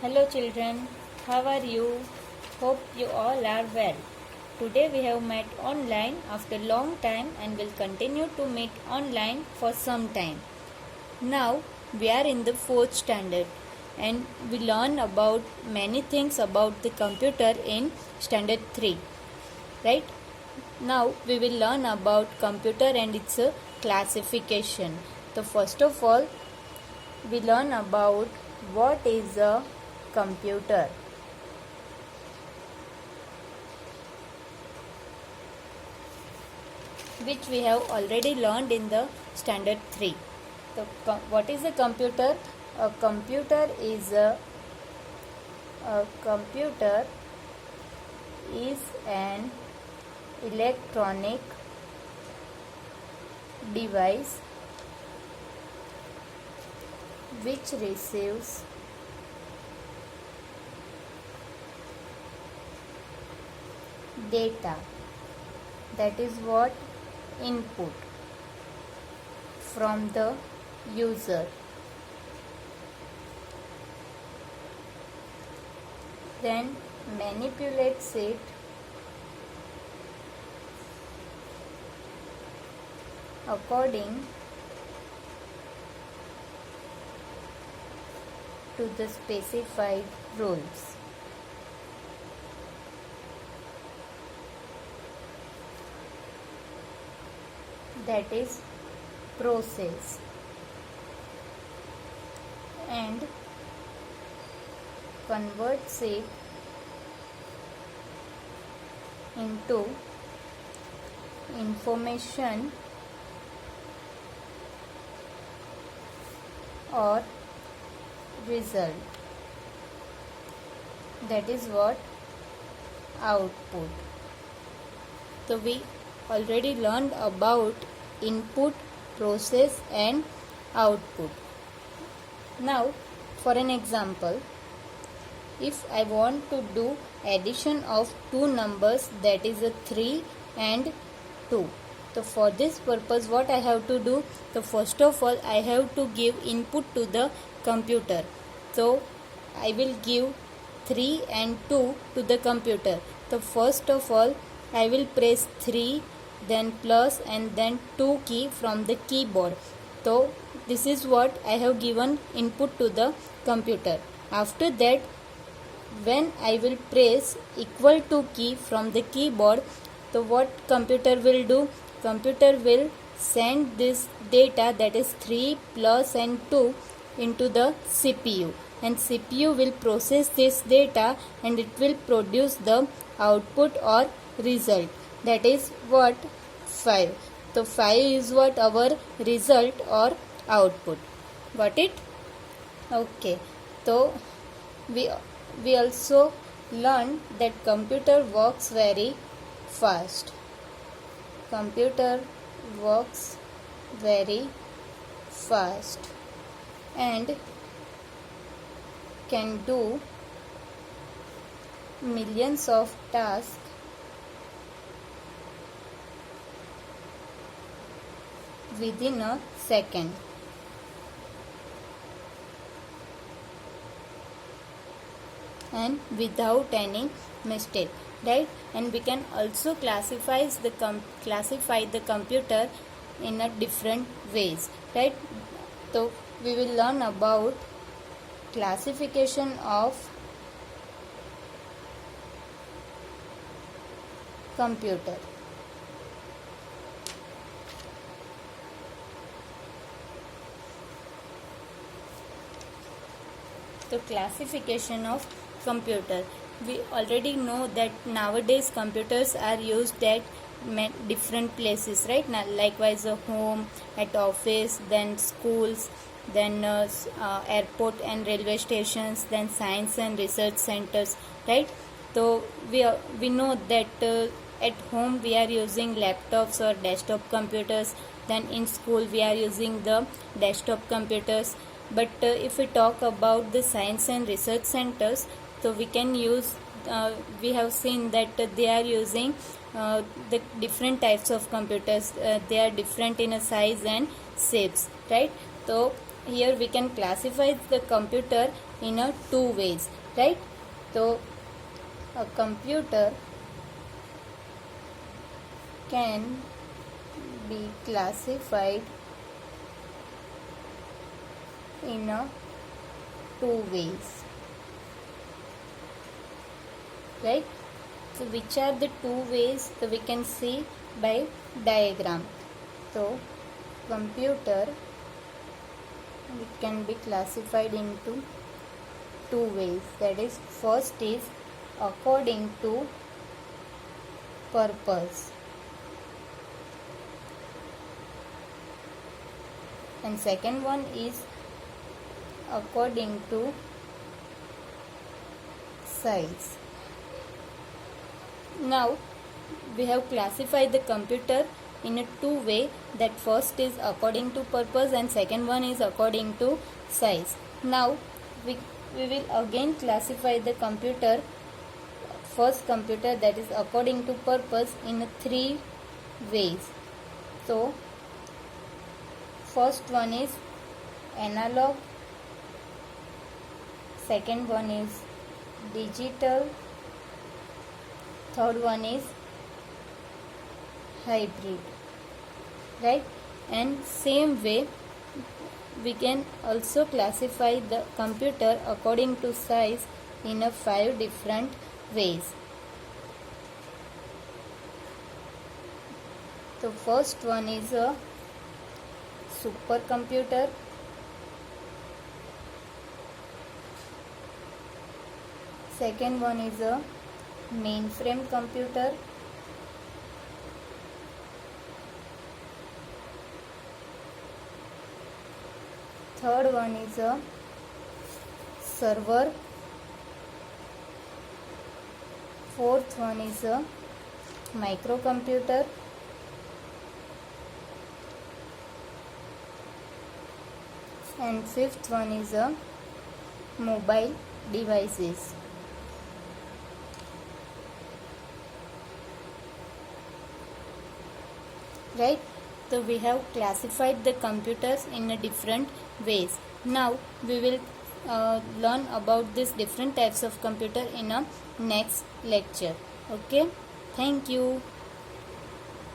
Hello children, how are you? Hope you all are well. Today we have met online after long time and will continue to meet online for some time. Now we are in the 4th standard and we learn about many things about the computer in standard 3. Right? Now we will learn about computer and its classification. So first of all we learn about what is a computer. Which we have already learned in the standard 3. So what is a computer? A computer is an electronic device which receives data, that is what input from the user, then manipulates it according to the specified rules. That is process, and converts it into information or result, that is what output. So we already learned about input, process and output. Now for an example, if I want to do addition of two numbers, that is a 3 and 2. So for this purpose what I have to do? So first of all I have to give input to the computer. So I will give 3 and 2 to the computer. So first of all I will press 3, then plus and then 2 key from the keyboard. So this is what I have given input to the computer. After that, when I will press equal to key from the keyboard, so what computer will do? Computer will send this data, that is 3 plus and 2, into the CPU, and CPU will process this data and it will produce the output or result, that is what 5. So 5 is what our result or output. Got it? Okay. So we also learned that computer works very fast. Computer works very fast and can do millions of tasks within a second. And without any mistake, right? And we can also classify the computer in a different ways, right? So we will learn about classification of computer. So classification of computer. We already know that nowadays computers are used at different places, right? Now, likewise home, at office, then schools, then airport and railway stations, then science and research centers, right? So we know that at home we are using laptops or desktop computers, then in school we are using the desktop computers. But if we talk about the science and research centers, so we can use we have seen that they are using the different types of computers. They are different in a size and shapes, right? So here we can classify the computer in a two ways, right? So a computer can be classified in a two ways, right? So which are the two ways? So we can see by diagram. So computer can be classified into two ways. That is, first is according to purpose, and second one is according to size. Now we have classified the computer in a two way, that first is according to purpose and second one is according to size. Now we will again classify the computer, first computer, that is according to purpose, in three ways. So first one is analog, second one is digital, third one is hybrid, right? And same way we can also classify the computer according to size in a 5 different ways. The first one is a supercomputer, second one is a mainframe computer, third one is a server, fourth one is a microcomputer, and fifth one is a mobile devices. Right? So we have classified the computers in a different ways. Now we will learn about these different types of computer in a next lecture. Okay, thank you.